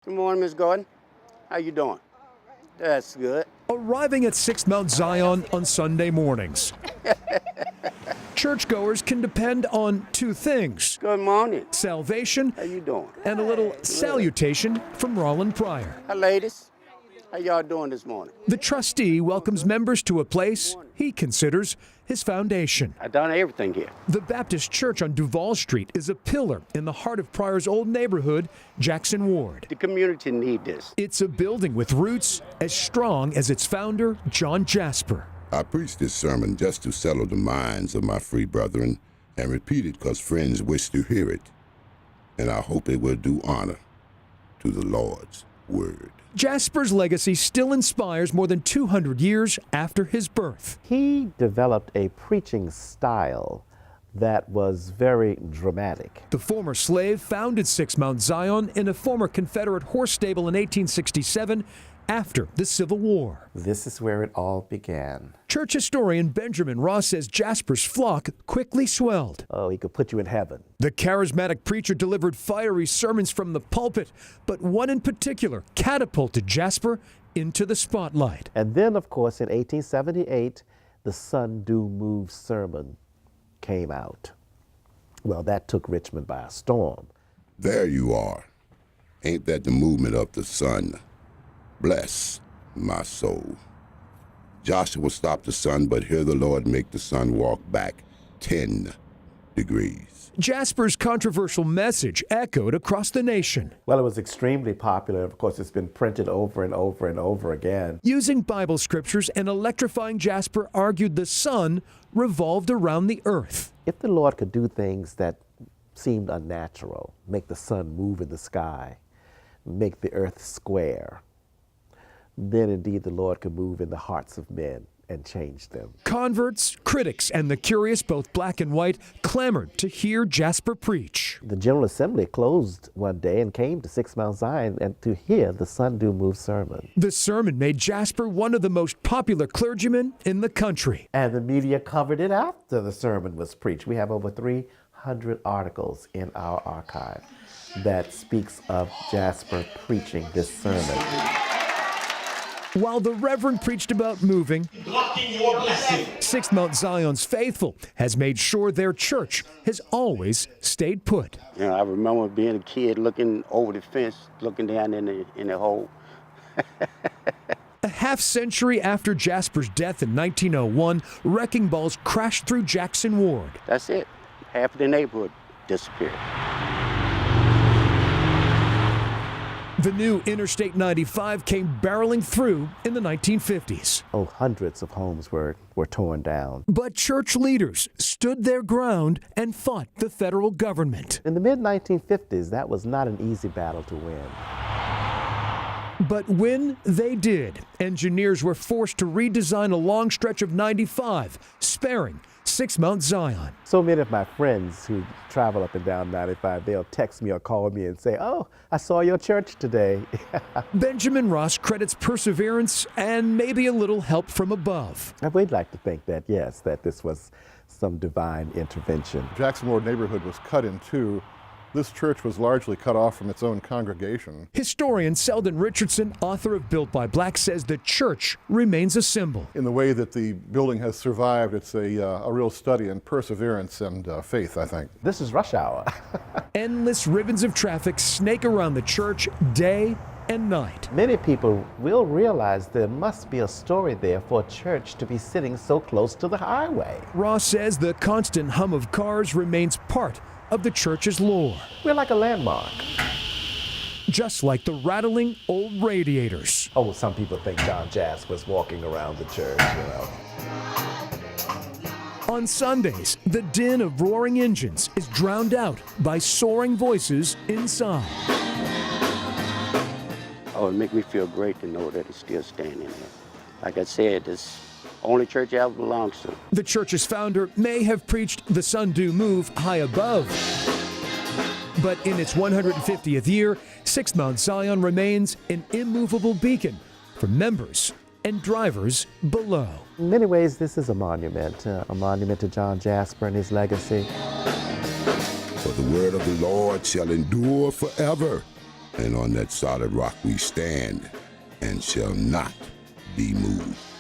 Good morning, Miss Gordon. How you doing? That's good. Arriving at 6 Mount Zion on Sunday mornings. Churchgoers can depend on two things: Good morning. salvation How you doing? and a little salutation from Roland Pryor. Hi, ladies. How y'all doing this morning? The trustee welcomes members to a place he considers his foundation. I done everything here. The Baptist Church on Duval Street is a pillar in the heart of Pryor's old neighborhood, Jackson Ward. The community need this. It's a building with roots as strong as its founder, John Jasper. I preach this sermon just to settle the minds of my free brethren and repeat it because friends wish to hear it. And I hope it will do honor to the Lord's word. Jasper's legacy still inspires more than 200 years after his birth. He developed a preaching style that was very dramatic. The former slave founded 6 Mount Zion in a former Confederate horse stable in 1867 after the Civil War. This is where it all began. Church historian Benjamin Ross says Jasper's flock quickly swelled. Oh, he could put you in heaven. The charismatic preacher delivered fiery sermons from the pulpit, but one in particular catapulted Jasper into the spotlight. And then, of course, in 1878, the Sun Do Move sermon came out. Well, that took Richmond by a storm. There you are. Ain't that the movement of the sun? Bless my soul. Joshua stopped the sun, but hear the Lord make the sun walk back 10 degrees. Jasper's controversial message echoed across the nation. Well, it was extremely popular. Of course, it's been printed over and over and over again. Using Bible scriptures and electrifying Jasper argued the sun revolved around the earth. If the Lord could do things that seemed unnatural, make the sun move in the sky, make the earth square, then indeed the Lord could move in the hearts of men and change them. Converts, critics, and the curious, both black and white, clamored to hear Jasper preach. The General Assembly closed one day and came to 6 Mount Zion and to hear the Sun Do Move sermon. The sermon made Jasper one of the most popular clergymen in the country. And the media covered it after the sermon was preached. We have over 300 articles in our archive that speaks of Jasper preaching this sermon. While the Reverend preached about moving, blocking your blessing. 6 Mount Zion's faithful has made sure their church has always stayed put. You know, I remember being a kid looking over the fence, looking down in the hole. A half-century after Jasper's death in 1901, wrecking balls crashed through Jackson Ward. That's it. Half of the neighborhood disappeared. The new Interstate 95 came barreling through in the 1950s. Oh, hundreds of homes were torn down. But church leaders stood their ground and fought the federal government. In the mid-1950s, that was not an easy battle to win. But when they did, engineers were forced to redesign a long stretch of 95, sparing 6 Mount Zion. So many of my friends who travel up and down 95, they'll text me or call me and say, "Oh, I saw your church today." Benjamin Ross credits perseverance and maybe a little help from above. I would like to think that, yes, that this was some divine intervention. Jackson Ward neighborhood was cut in two. This church was largely cut off from its own congregation. Historian Selden Richardson, author of Built by Black, says the church remains a symbol. In the way that the building has survived, it's a real study in perseverance and faith, I think. This is rush hour. Endless ribbons of traffic snake around the church day and night. Many people will realize there must be a story there for a church to be sitting so close to the highway. Ross says the constant hum of cars remains part of the church's lore. We're like a landmark. Just like the rattling old radiators. Oh, some people think John Jasper was walking around the church, you know. On Sundays, the din of roaring engines is drowned out by soaring voices inside. Oh, it makes me feel great to know that it's still standing there. Like I said, this only church I ever belongs to. The church's founder may have preached the sun do move high above. But in its 150th year, 6 Mount Zion remains an immovable beacon for members and drivers below. In many ways, this is a monument to John Jasper and his legacy. For the word of the Lord shall endure forever. And on that solid rock we stand and shall not be moved.